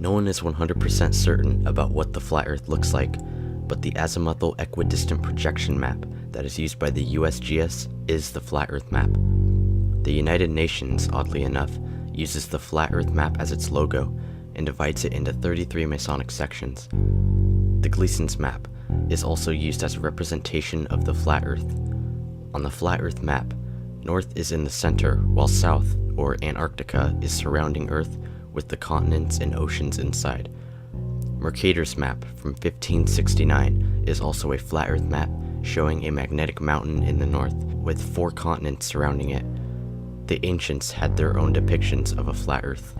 No one is 100% certain about what the flat Earth looks like, but the azimuthal equidistant projection map that is used by the USGS is the flat Earth map. The United Nations, oddly enough, uses the flat Earth map as its logo and divides it into 33 Masonic sections. The Gleason's map is also used as a representation of the flat Earth. On the flat Earth map, North is in the center, while South, or Antarctica, is surrounding Earth with the continents and oceans inside. Mercator's map from 1569 is also a flat Earth map showing a magnetic mountain in the north with 4 continents surrounding it. The ancients had their own depictions of a flat Earth.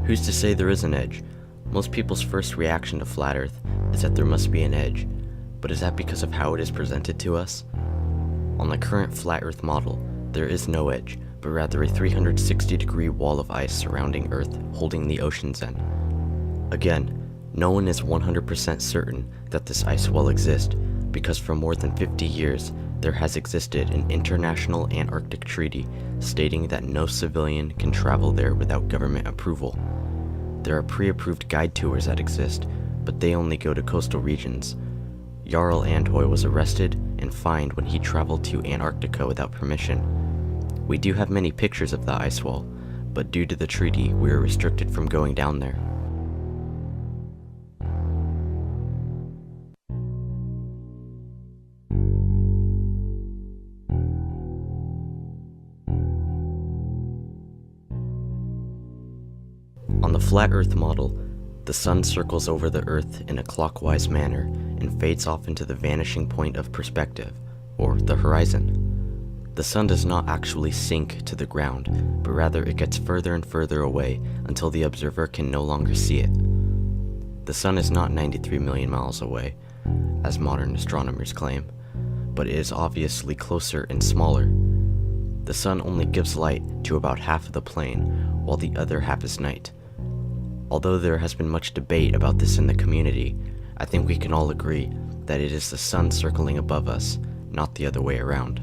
Who's to say there is an edge? Most people's first reaction to flat Earth is that there must be an edge, but is that because of how it is presented to us? On the current flat Earth model, there is no edge, but rather a 360-degree wall of ice surrounding Earth holding the oceans in. Again, no one is 100% certain that this ice wall exists, because for more than 50 years, there has existed an international Antarctic treaty stating that no civilian can travel there without government approval. There are pre-approved guide tours that exist, but they only go to coastal regions. Jarl Andhøy was arrested and fined when he traveled to Antarctica without permission. We do have many pictures of the ice wall, but due to the treaty, we are restricted from going down there. On the flat Earth model, the sun circles over the Earth in a clockwise manner and fades off into the vanishing point of perspective, or the horizon. The sun does not actually sink to the ground, but rather it gets further and further away until the observer can no longer see it. The sun is not 93 million miles away, as modern astronomers claim, but it is obviously closer and smaller. The sun only gives light to about half of the plane, while the other half is night. Although there has been much debate about this in the community, I think we can all agree that it is the sun circling above us, not the other way around.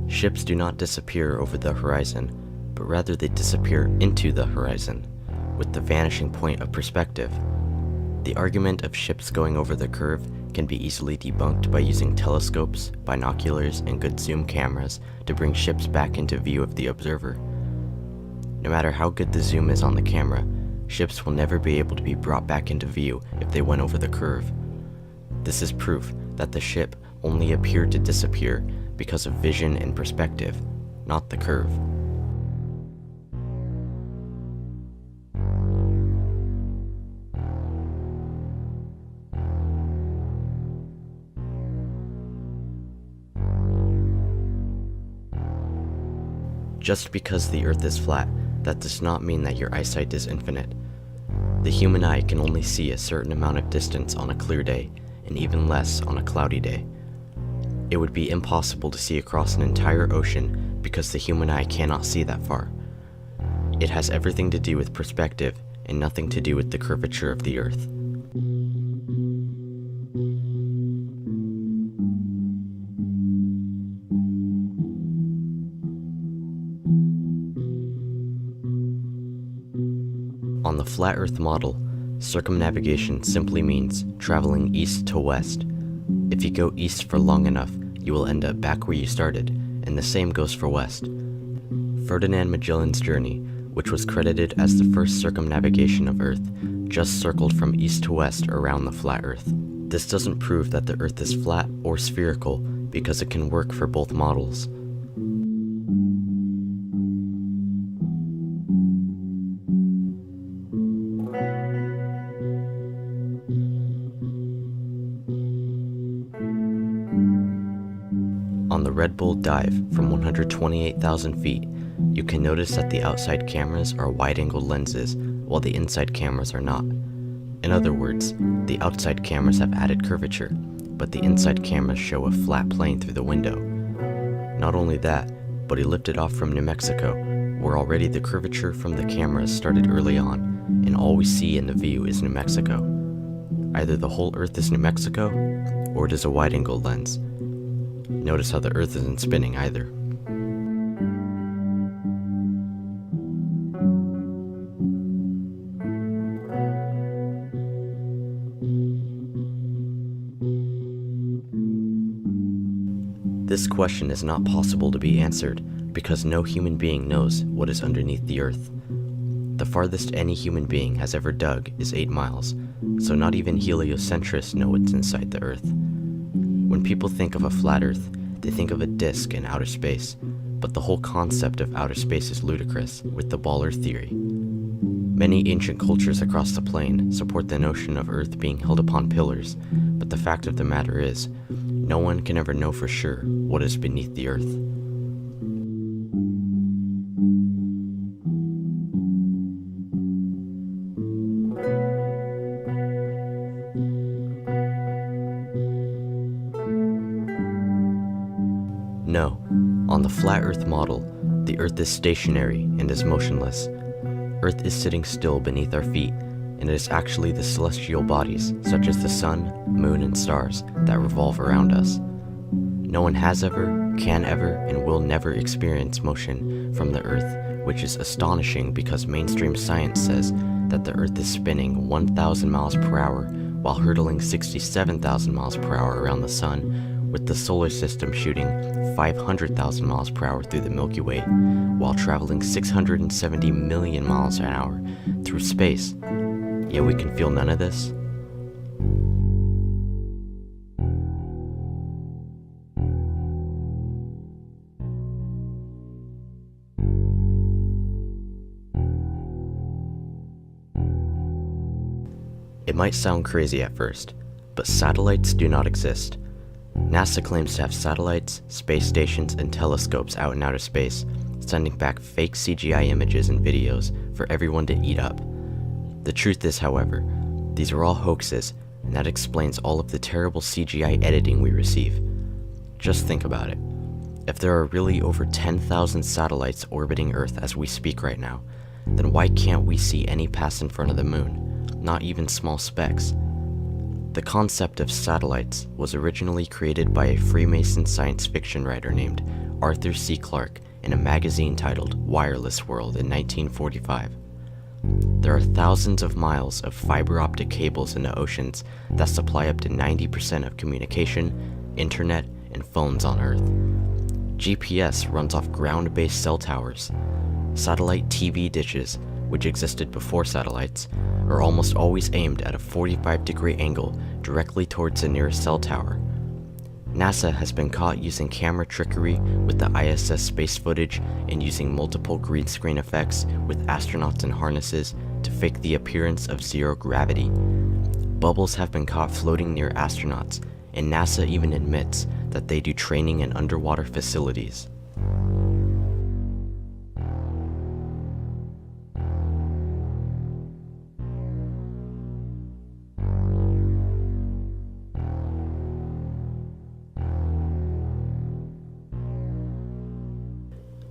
Ships do not disappear over the horizon, but rather they disappear into the horizon, with the vanishing point of perspective. The argument of ships going over the curve can be easily debunked by using telescopes, binoculars, and good zoom cameras to bring ships back into view of the observer. No matter how good the zoom is on the camera, ships will never be able to be brought back into view if they went over the curve. This is proof that the ship only appeared to disappear because of vision and perspective, not the curve. Just because the Earth is flat, that does not mean that your eyesight is infinite. The human eye can only see a certain amount of distance on a clear day, and even less on a cloudy day. It would be impossible to see across an entire ocean because the human eye cannot see that far. It has everything to do with perspective and nothing to do with the curvature of the Earth. On the flat Earth model, circumnavigation simply means traveling east to west. If you go east for long enough, you will end up back where you started, and the same goes for west. Ferdinand Magellan's journey, which was credited as the first circumnavigation of Earth, just circled from east to west around the flat Earth. This doesn't prove that the Earth is flat or spherical, because it can work for both models. On the Red Bull dive from 128,000 feet, you can notice that the outside cameras are wide-angle lenses, while the inside cameras are not. In other words, the outside cameras have added curvature, but the inside cameras show a flat plane through the window. Not only that, but he lifted off from New Mexico, where already the curvature from the cameras started early on, and all we see in the view is New Mexico. Either the whole Earth is New Mexico, or it is a wide-angle lens. Notice how the Earth isn't spinning either. This question is not possible to be answered because no human being knows what is underneath the Earth. The farthest any human being has ever dug is 8 miles, so not even heliocentrists know what's inside the Earth. When people think of a flat Earth, they think of a disk in outer space, but the whole concept of outer space is ludicrous with the ball Earth theory. Many ancient cultures across the plain support the notion of Earth being held upon pillars, but the fact of the matter is, no one can ever know for sure what is beneath the Earth. No, on the flat Earth model, the Earth is stationary and is motionless. Earth is sitting still beneath our feet, and it is actually the celestial bodies, such as the sun, moon, and stars, that revolve around us. No one has ever, can ever, and will never experience motion from the Earth, which is astonishing because mainstream science says that the Earth is spinning 1,000 miles per hour while hurtling 67,000 miles per hour around the sun, with the solar system shooting 500,000 miles per hour through the Milky Way, while traveling 670 million miles an hour through space. Yet we can feel none of this? It might sound crazy at first, but satellites do not exist. NASA claims to have satellites, space stations, and telescopes out in outer space, sending back fake CGI images and videos for everyone to eat up. The truth is, however, these are all hoaxes, and that explains all of the terrible CGI editing we receive. Just think about it. If there are really over 10,000 satellites orbiting Earth as we speak right now, then why can't we see any pass in front of the moon? Not even small specks. The concept of satellites was originally created by a Freemason science fiction writer named Arthur C. Clarke in a magazine titled Wireless World in 1945. There are thousands of miles of fiber optic cables in the oceans that supply up to 90% of communication, internet, and phones on Earth. GPS runs off ground-based cell towers. Satellite TV dishes, which existed before satellites, are almost always aimed at a 45-degree angle directly towards the nearest cell tower. NASA has been caught using camera trickery with the ISS space footage and using multiple green screen effects with astronauts in harnesses to fake the appearance of zero gravity. Bubbles have been caught floating near astronauts, and NASA even admits that they do training in underwater facilities.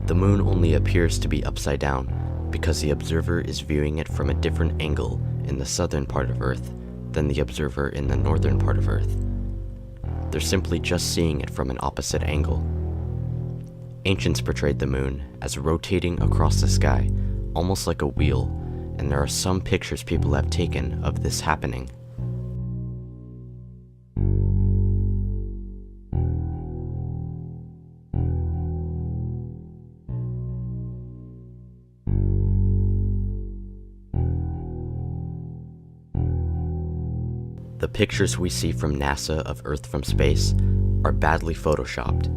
The moon only appears to be upside down because the observer is viewing it from a different angle in the southern part of Earth than the observer in the northern part of Earth. They're simply just seeing it from an opposite angle. Ancients portrayed the moon as rotating across the sky, almost like a wheel, and there are some pictures people have taken of this happening. The pictures we see from NASA of Earth from space are badly photoshopped.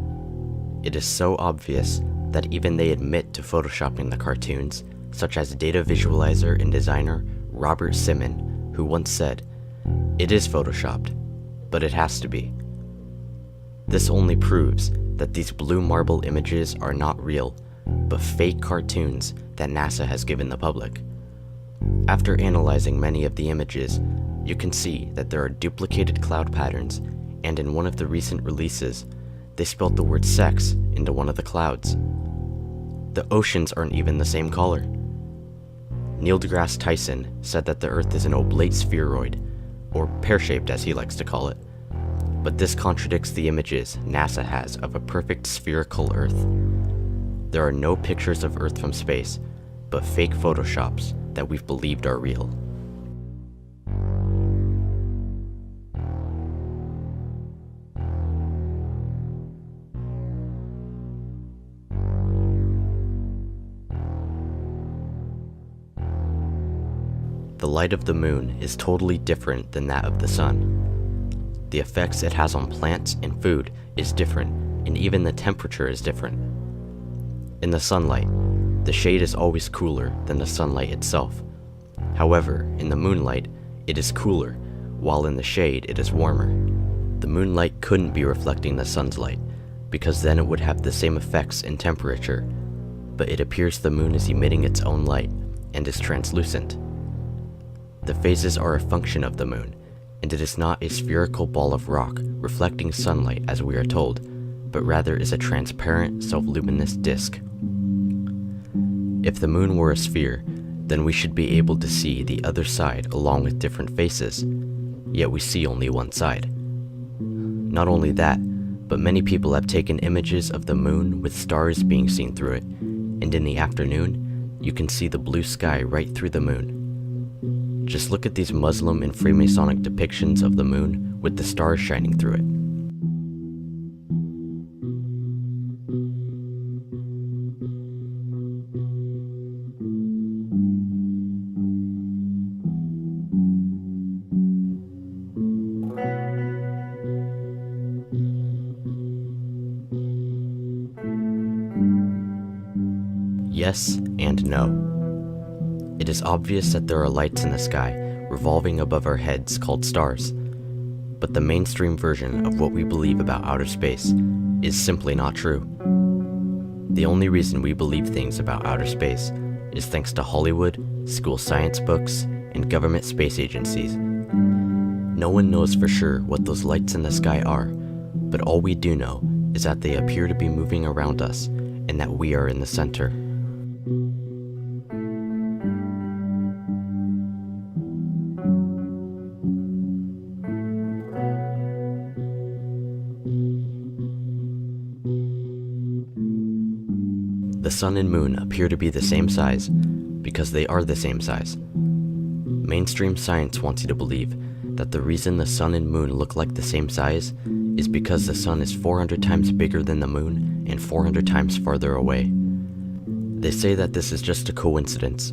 It is so obvious that even they admit to photoshopping the cartoons, such as data visualizer and designer Robert Simon, who once said, "It is photoshopped, but it has to be." This only proves that these blue marble images are not real, but fake cartoons that NASA has given the public. After analyzing many of the images, you can see that there are duplicated cloud patterns, and in one of the recent releases, they spelled the word sex into one of the clouds. The oceans aren't even the same color. Neil deGrasse Tyson said that the Earth is an oblate spheroid, or pear-shaped as he likes to call it. But this contradicts the images NASA has of a perfect spherical Earth. There are no pictures of Earth from space, but fake photoshops that we've believed are real. The light of the moon is totally different than that of the sun. The effects it has on plants and food is different, and even the temperature is different. In the sunlight, the shade is always cooler than the sunlight itself. However, in the moonlight, it is cooler, while in the shade it is warmer. The moonlight couldn't be reflecting the sun's light, because then it would have the same effects in temperature, but it appears the moon is emitting its own light, and is translucent. The phases are a function of the moon, and it is not a spherical ball of rock reflecting sunlight as we are told, but rather is a transparent, self-luminous disk. If the moon were a sphere, then we should be able to see the other side along with different faces, yet we see only one side. Not only that, but many people have taken images of the moon with stars being seen through it, and in the afternoon, you can see the blue sky right through the moon. Just look at these Muslim and Freemasonic depictions of the moon with the stars shining through it. Yes and no. It is obvious that there are lights in the sky revolving above our heads called stars, but the mainstream version of what we believe about outer space is simply not true. The only reason we believe things about outer space is thanks to Hollywood, school science books, and government space agencies. No one knows for sure what those lights in the sky are, but all we do know is that they appear to be moving around us and that we are in the center. The sun and moon appear to be the same size because they are the same size. Mainstream science wants you to believe that the reason the sun and moon look like the same size is because the sun is 400 times bigger than the moon and 400 times farther away. They say that this is just a coincidence,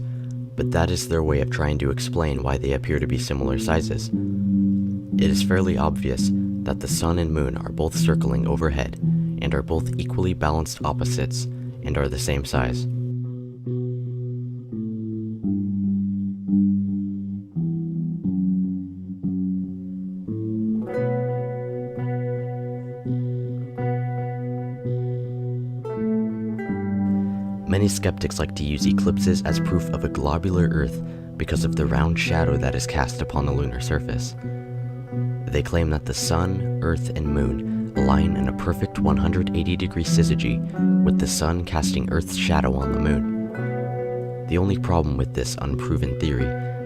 but that is their way of trying to explain why they appear to be similar sizes. It is fairly obvious that the sun and moon are both circling overhead and are both equally balanced opposites and are the same size. Many skeptics like to use eclipses as proof of a globular Earth because of the round shadow that is cast upon the lunar surface. They claim that the sun, Earth, and moon align in a perfect 180-degree syzygy, with the sun casting Earth's shadow on the moon. The only problem with this unproven theory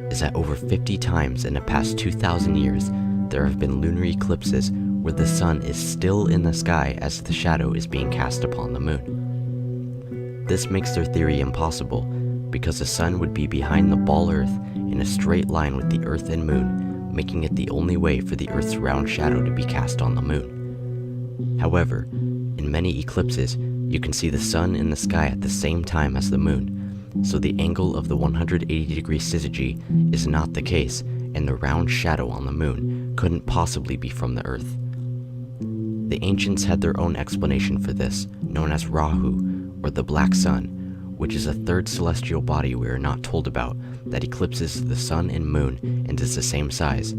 is that over 50 times in the past 2,000 years, there have been lunar eclipses where the sun is still in the sky as the shadow is being cast upon the moon. This makes their theory impossible, because the sun would be behind the ball Earth in a straight line with the Earth and moon, making it the only way for the Earth's round shadow to be cast on the moon. However, in many eclipses, you can see the sun in the sky at the same time as the moon, so the angle of the 180-degree syzygy is not the case, and the round shadow on the moon couldn't possibly be from the Earth. The ancients had their own explanation for this, known as Rahu, or the Black Sun, which is a third celestial body we are not told about that eclipses the sun and moon and is the same size.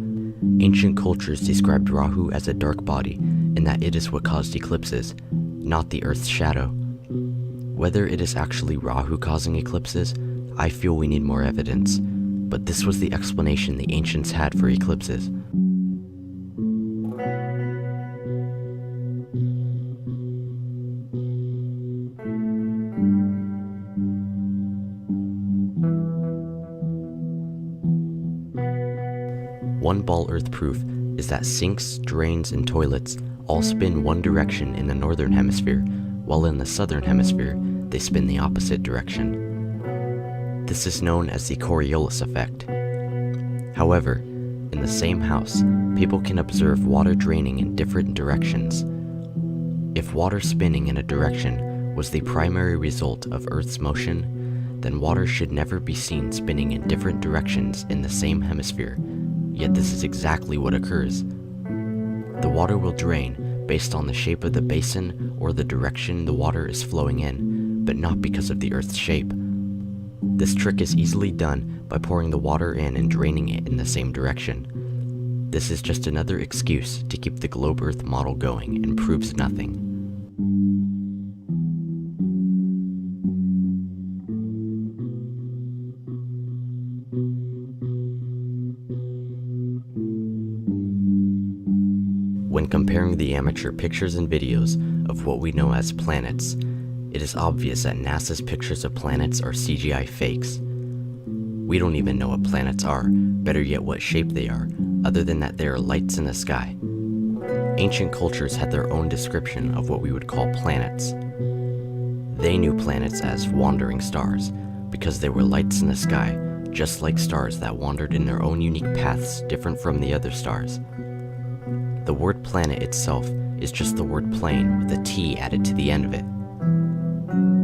Ancient cultures described Rahu as a dark body, and that it is what caused eclipses, not the Earth's shadow. Whether it is actually Rahu causing eclipses, I feel we need more evidence, but this was the explanation the ancients had for eclipses. One ball Earth proof is that sinks, drains, and toilets all spin one direction in the northern hemisphere, while in the southern hemisphere, they spin the opposite direction. This is known as the Coriolis effect. However, in the same house, people can observe water draining in different directions. If water spinning in a direction was the primary result of Earth's motion, then water should never be seen spinning in different directions in the same hemisphere, yet this is exactly what occurs. The water will drain based on the shape of the basin or the direction the water is flowing in, but not because of the Earth's shape. This trick is easily done by pouring the water in and draining it in the same direction. This is just another excuse to keep the globe Earth model going and proves nothing. When comparing the amateur pictures and videos of what we know as planets, it is obvious that NASA's pictures of planets are CGI fakes. We don't even know what planets are, better yet what shape they are, other than that they are lights in the sky. Ancient cultures had their own description of what we would call planets. They knew planets as wandering stars, because they were lights in the sky, just like stars that wandered in their own unique paths different from the other stars. The word planet itself is just the word plane with a T added to the end of it.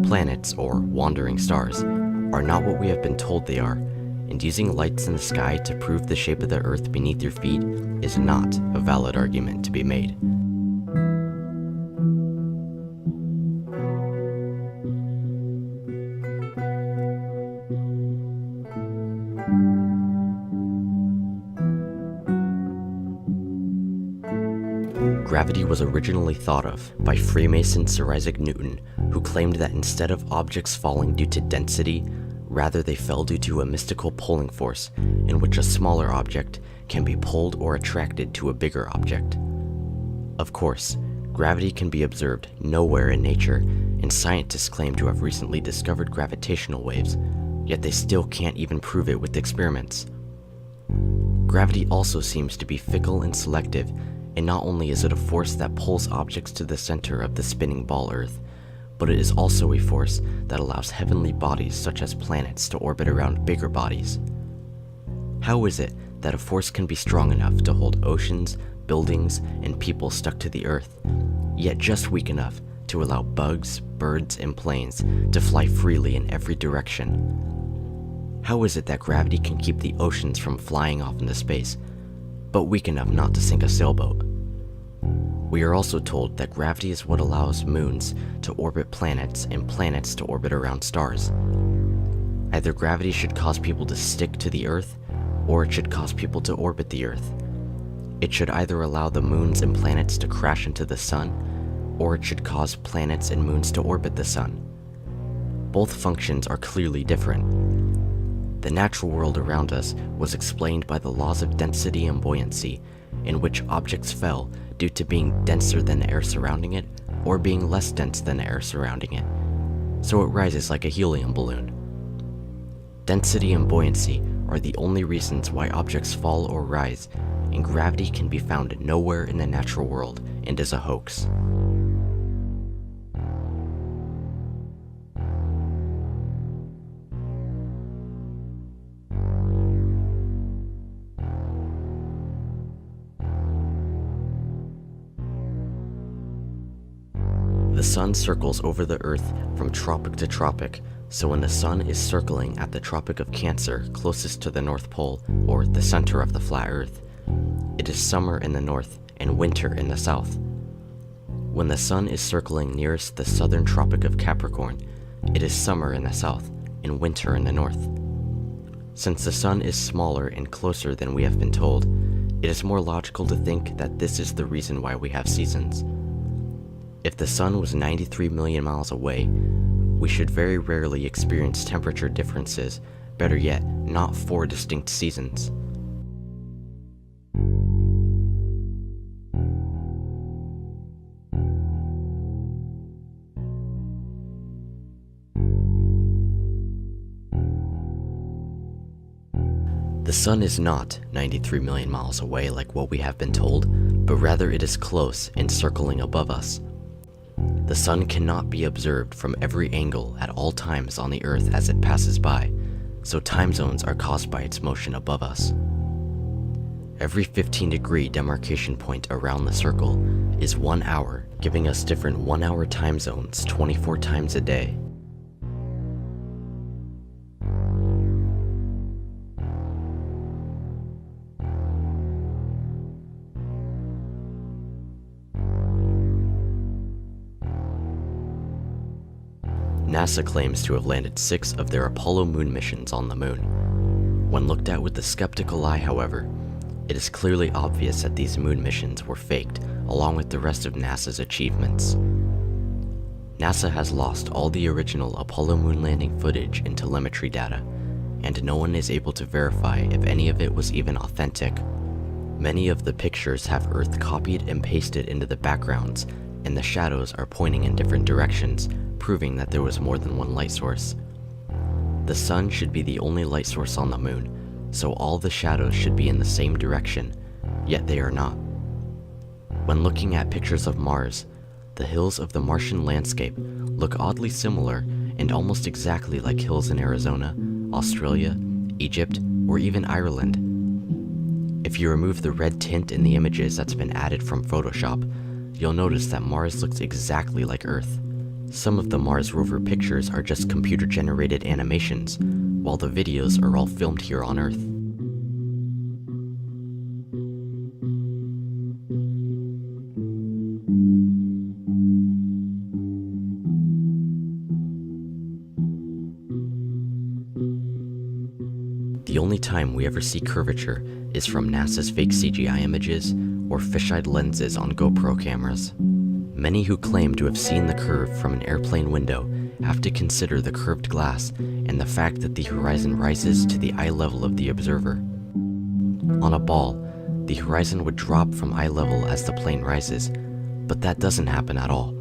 Planets, or wandering stars, are not what we have been told they are, and using lights in the sky to prove the shape of the Earth beneath your feet is not a valid argument to be made. Gravity was originally thought of by Freemason Sir Isaac Newton, who claimed that instead of objects falling due to density, rather they fell due to a mystical pulling force in which a smaller object can be pulled or attracted to a bigger object. Of course, gravity can be observed nowhere in nature, and scientists claim to have recently discovered gravitational waves, yet they still can't even prove it with experiments. Gravity also seems to be fickle and selective, and not only is it a force that pulls objects to the center of the spinning ball Earth, but it is also a force that allows heavenly bodies such as planets to orbit around bigger bodies. How is it that a force can be strong enough to hold oceans, buildings, and people stuck to the Earth, yet just weak enough to allow bugs, birds, and planes to fly freely in every direction? How is it that gravity can keep the oceans from flying off into space, but weak enough not to sink a sailboat? We are also told that gravity is what allows moons to orbit planets and planets to orbit around stars. Either gravity should cause people to stick to the Earth, or it should cause people to orbit the Earth. It should either allow the moons and planets to crash into the sun, or it should cause planets and moons to orbit the sun. Both functions are clearly different. The natural world around us was explained by the laws of density and buoyancy, in which objects fell due to being denser than the air surrounding it, or being less dense than the air surrounding it, so it rises like a helium balloon. Density and buoyancy are the only reasons why objects fall or rise, and gravity can be found nowhere in the natural world and is a hoax. The sun circles over the Earth from tropic to tropic, so when the sun is circling at the Tropic of Cancer closest to the North Pole, or the center of the flat Earth, it is summer in the north and winter in the south. When the sun is circling nearest the southern Tropic of Capricorn, it is summer in the south and winter in the north. Since the sun is smaller and closer than we have been told, it is more logical to think that this is the reason why we have seasons. If the sun was 93 million miles away, we should very rarely experience temperature differences, better yet, not 4 distinct seasons. The The sun is not 93 million miles away like what we have been told, but rather it is close and circling above us. The sun cannot be observed from every angle at all times on the Earth as it passes by, so time zones are caused by its motion above us. Every 15-degree demarcation point around the circle is 1 hour, giving us different 1-hour time zones 24 times a day. NASA claims to have landed 6 of their Apollo moon missions on the moon. When looked at with the skeptical eye, however, it is clearly obvious that these moon missions were faked, along with the rest of NASA's achievements. NASA has lost all the original Apollo moon landing footage and telemetry data, and no one is able to verify if any of it was even authentic. Many of the pictures have Earth copied and pasted into the backgrounds, and the shadows are pointing in different directions, proving that there was more than one light source. The sun should be the only light source on the moon, so all the shadows should be in the same direction, yet they are not. When looking at pictures of Mars, the hills of the Martian landscape look oddly similar and almost exactly like hills in Arizona, Australia, Egypt, or even Ireland. If you remove the red tint in the images that's been added from Photoshop, you'll notice that Mars looks exactly like Earth. Some of the Mars rover pictures are just computer-generated animations, while the videos are all filmed here on Earth. The only time we ever see curvature is from NASA's fake CGI images or fisheye lenses on GoPro cameras. Many who claim to have seen the curve from an airplane window have to consider the curved glass and the fact that the horizon rises to the eye level of the observer. On a ball, the horizon would drop from eye level as the plane rises, but that doesn't happen at all.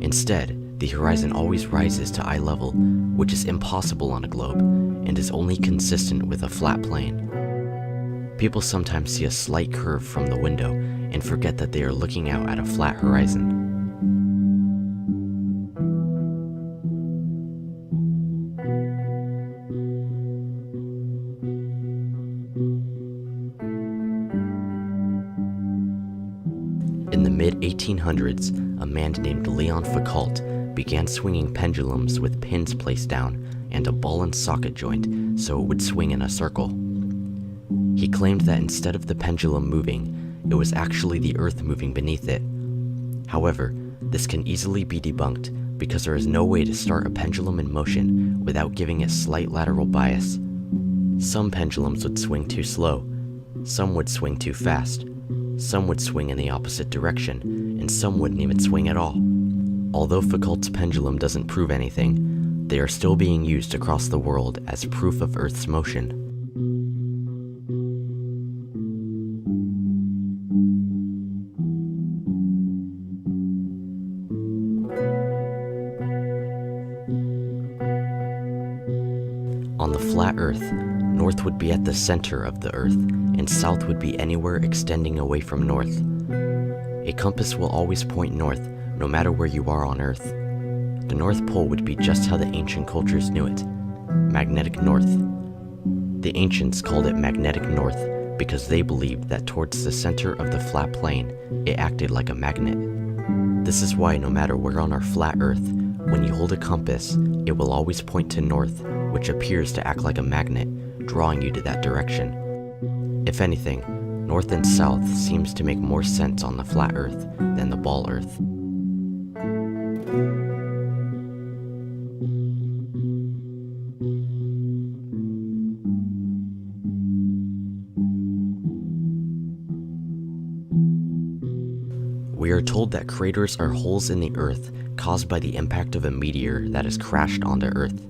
Instead, the horizon always rises to eye level, which is impossible on a globe and is only consistent with a flat plane. People sometimes see a slight curve from the window and forget that they are looking out at a flat horizon. In the mid-1800s, a man named Leon Foucault began swinging pendulums with pins placed down and a ball and socket joint so it would swing in a circle. He claimed that instead of the pendulum moving, it was actually the Earth moving beneath it. However, this can easily be debunked because there is no way to start a pendulum in motion without giving it slight lateral bias. Some pendulums would swing too slow, some would swing too fast, some would swing in the opposite direction, and some wouldn't even swing at all. Although Foucault's pendulum doesn't prove anything, they are still being used across the world as proof of Earth's motion. On the flat Earth, north would be at the center of the Earth, and south would be anywhere extending away from north. A compass will always point north, no matter where you are on Earth. The North Pole would be just how the ancient cultures knew it, magnetic north. The ancients called it magnetic north because they believed that towards the center of the flat plane, it acted like a magnet. This is why no matter where on our flat Earth, when you hold a compass, it will always point to north, which appears to act like a magnet, drawing you to that direction. If anything, north and south seems to make more sense on the flat Earth than the ball Earth. We are told that craters are holes in the Earth caused by the impact of a meteor that has crashed onto Earth.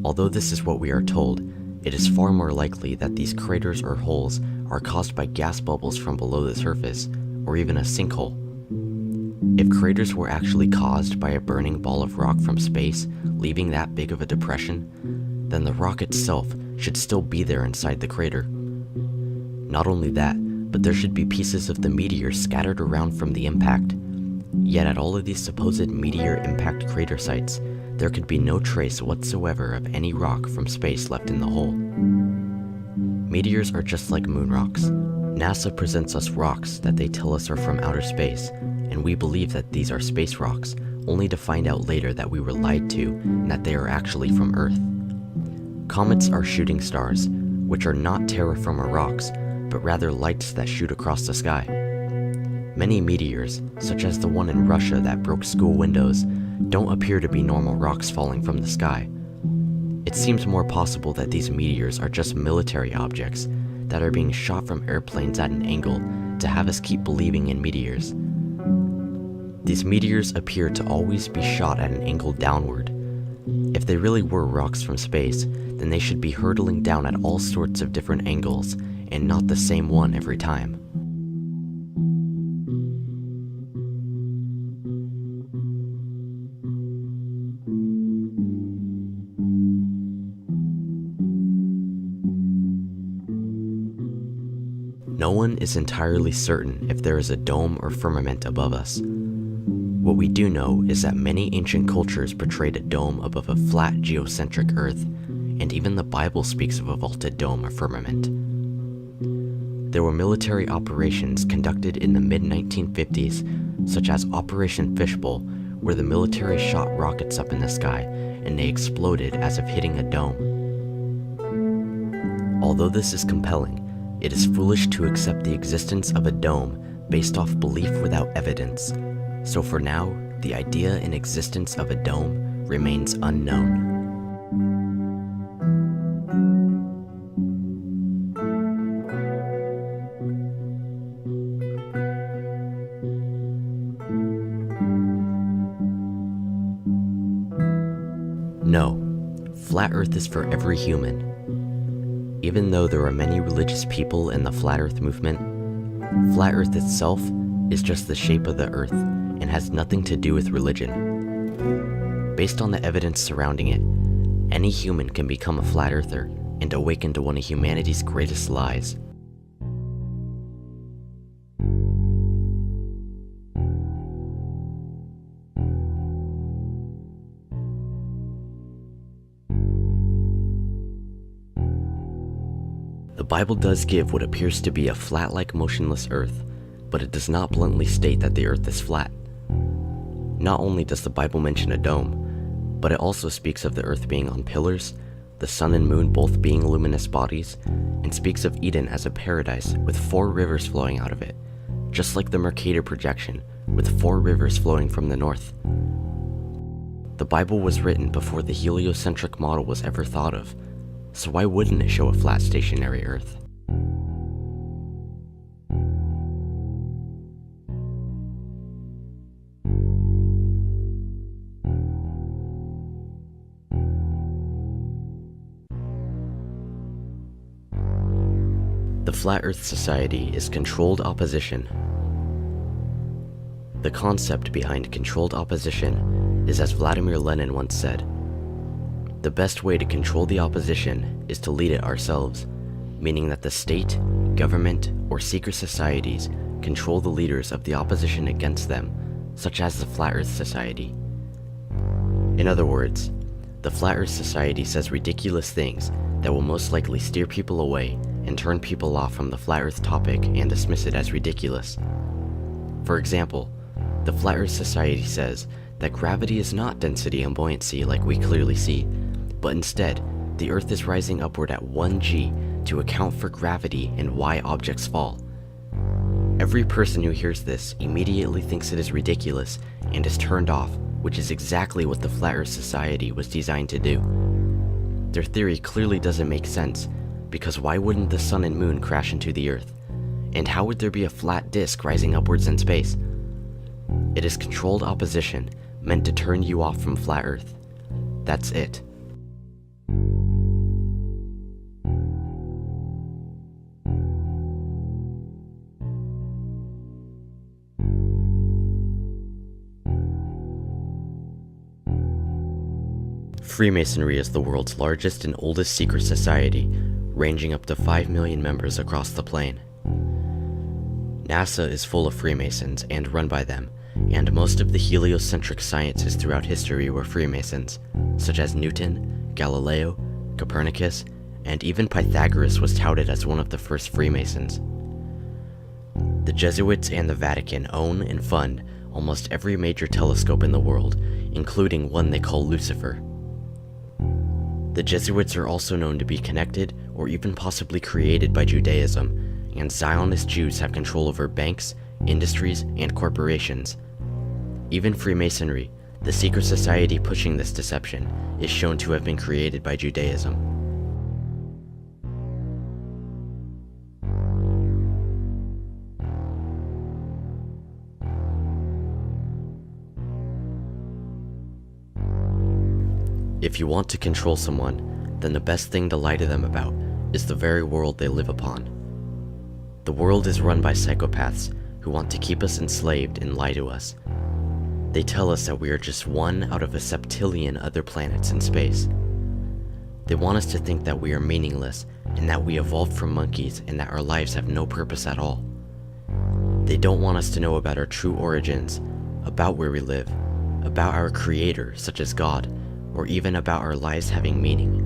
Although this is what we are told, it is far more likely that these craters or holes are caused by gas bubbles from below the surface, or even a sinkhole. If craters were actually caused by a burning ball of rock from space, leaving that big of a depression, then the rock itself should still be there inside the crater. Not only that, but there should be pieces of the meteor scattered around from the impact. Yet at all of these supposed meteor impact crater sites, there could be no trace whatsoever of any rock from space left in the hole. Meteors are just like moon rocks. NASA presents us rocks that they tell us are from outer space, and we believe that these are space rocks, only to find out later that we were lied to and that they are actually from Earth. Comets are shooting stars, which are not terra firma rocks, but rather lights that shoot across the sky. Many meteors, such as the one in Russia that broke school windows, don't appear to be normal rocks falling from the sky. It seems more possible that these meteors are just military objects that are being shot from airplanes at an angle to have us keep believing in meteors. These meteors appear to always be shot at an angle downward. If they really were rocks from space, then they should be hurtling down at all sorts of different angles and not the same one every time. No one is entirely certain if there is a dome or firmament above us. What we do know is that many ancient cultures portrayed a dome above a flat geocentric Earth, and even the Bible speaks of a vaulted dome or firmament. There were military operations conducted in the mid-1950s, such as Operation Fishbowl, where the military shot rockets up in the sky and they exploded as if hitting a dome. Although this is compelling, it is foolish to accept the existence of a dome based off belief without evidence. So for now, the idea and existence of a dome remains unknown. No, Flat Earth is for every human. Even though there are many religious people in the Flat Earth movement, Flat Earth itself is just the shape of the Earth and has nothing to do with religion. Based on the evidence surrounding it, any human can become a Flat Earther and awaken to one of humanity's greatest lies. The Bible does give what appears to be a flat-like motionless Earth, but it does not bluntly state that the Earth is flat. Not only does the Bible mention a dome, but it also speaks of the Earth being on pillars, the sun and moon both being luminous bodies, and speaks of Eden as a paradise with 4 rivers flowing out of it, just like the Mercator projection, with 4 rivers flowing from the north. The Bible was written before the heliocentric model was ever thought of, so why wouldn't it show a flat stationary Earth? The Flat Earth Society is controlled opposition. The concept behind controlled opposition is, as Vladimir Lenin once said, the best way to control the opposition is to lead it ourselves, meaning that the state, government, or secret societies control the leaders of the opposition against them, such as the Flat Earth Society. In other words, the Flat Earth Society says ridiculous things that will most likely steer people away and turn people off from the Flat Earth topic and dismiss it as ridiculous. For example, the Flat Earth Society says that gravity is not density and buoyancy like we clearly see, but instead, the Earth is rising upward at 1g to account for gravity and why objects fall. Every person who hears this immediately thinks it is ridiculous and is turned off, which is exactly what the Flat Earth Society was designed to do. Their theory clearly doesn't make sense, because why wouldn't the sun and moon crash into the Earth? And how would there be a flat disk rising upwards in space? It is controlled opposition meant to turn you off from Flat Earth. That's it. Freemasonry is the world's largest and oldest secret society, ranging up to 5 million members across the plane. NASA is full of Freemasons and run by them, and most of the heliocentric sciences throughout history were Freemasons, such as Newton, Galileo, Copernicus, and even Pythagoras was touted as one of the first Freemasons. The Jesuits and the Vatican own and fund almost every major telescope in the world, including one they call Lucifer. The Jesuits are also known to be connected or even possibly created by Judaism, and Zionist Jews have control over banks, industries, and corporations. Even Freemasonry, the secret society pushing this deception, is shown to have been created by Judaism. If you want to control someone, then the best thing to lie to them about is the very world they live upon. The world is run by psychopaths who want to keep us enslaved and lie to us. They tell us that we are just one out of a septillion other planets in space. They want us to think that we are meaningless and that we evolved from monkeys and that our lives have no purpose at all. They don't want us to know about our true origins, about where we live, about our creator, such as God, or even about our lives having meaning.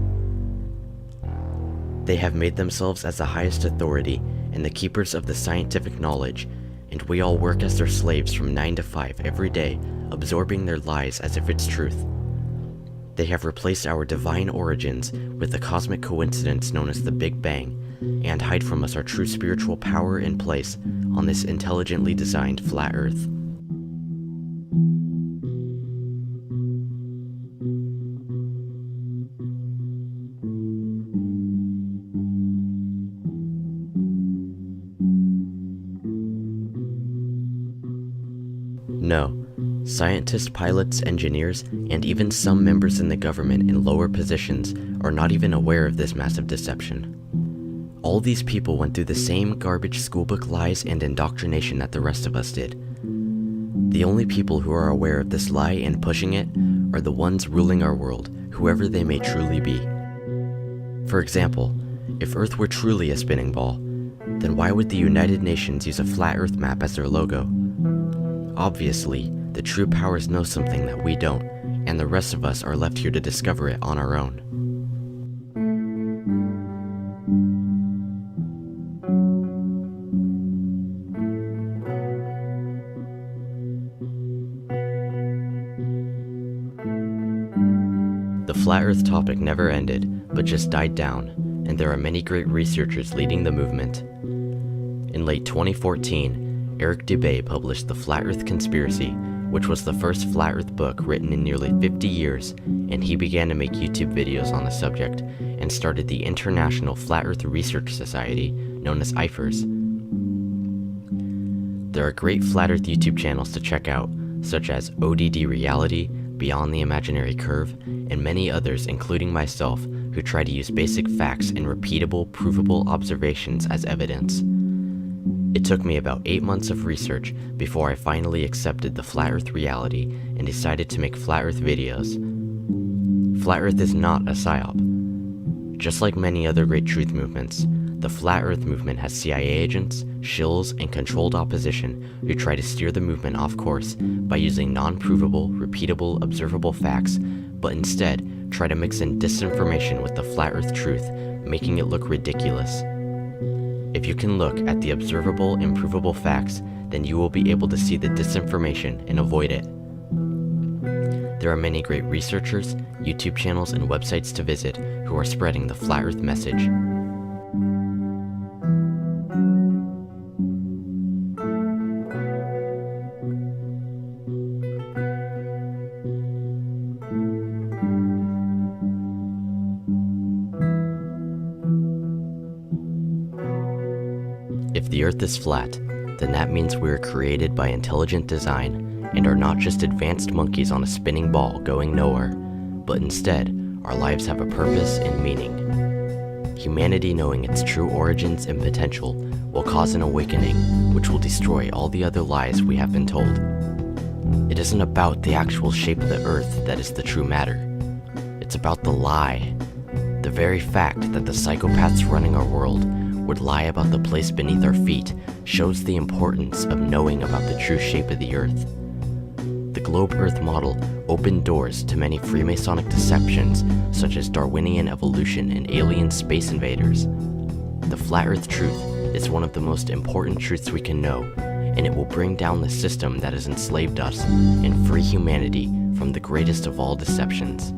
They have made themselves as the highest authority and the keepers of the scientific knowledge, and we all work as their slaves from 9 to 5 every day, absorbing their lies as if it's truth. They have replaced our divine origins with the cosmic coincidence known as the Big Bang, and hide from us our true spiritual power and place on this intelligently designed flat Earth. No, scientists, pilots, engineers, and even some members in the government in lower positions are not even aware of this massive deception. All these people went through the same garbage schoolbook lies and indoctrination that the rest of us did. The only people who are aware of this lie and pushing it are the ones ruling our world, whoever they may truly be. For example, if Earth were truly a spinning ball, then why would the United Nations use a flat Earth map as their logo? Obviously, the true powers know something that we don't, and the rest of us are left here to discover it on our own. The flat Earth topic never ended, but just died down, and there are many great researchers leading the movement. In late 2014, Eric Dubay published The Flat Earth Conspiracy, which was the first flat Earth book written in nearly 50 years, and he began to make YouTube videos on the subject and started the International Flat Earth Research Society, known as IFRS. There are great flat Earth YouTube channels to check out, such as ODD Reality, Beyond the Imaginary Curve, and many others, including myself, who try to use basic facts and repeatable, provable observations as evidence. It took me about 8 months of research before I finally accepted the flat Earth reality and decided to make flat Earth videos. Flat Earth is not a psyop. Just like many other great truth movements, the flat Earth movement has CIA agents, shills, and controlled opposition who try to steer the movement off course by using non-provable, repeatable, observable facts, but instead try to mix in disinformation with the flat Earth truth, making it look ridiculous. If you can look at the observable and provable facts, then you will be able to see the disinformation and avoid it. There are many great researchers, YouTube channels, and websites to visit who are spreading the flat Earth message. If the Earth is flat, then that means we are created by intelligent design and are not just advanced monkeys on a spinning ball going nowhere, but instead, our lives have a purpose and meaning. Humanity knowing its true origins and potential will cause an awakening which will destroy all the other lies we have been told. It isn't about the actual shape of the Earth that is the true matter. It's about the lie. The very fact that the psychopaths running our world would lie about the place beneath our feet shows the importance of knowing about the true shape of the Earth. The globe-Earth model opened doors to many Freemasonic deceptions such as Darwinian evolution and alien space invaders. The flat Earth truth is one of the most important truths we can know, and it will bring down the system that has enslaved us and free humanity from the greatest of all deceptions.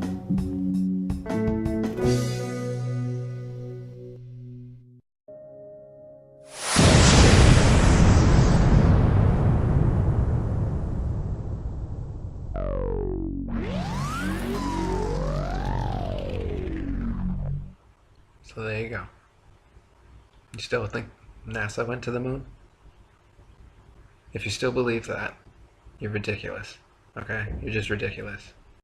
So there you go. You still think NASA went to the moon? If you still believe that, you're ridiculous. Okay? You're just ridiculous.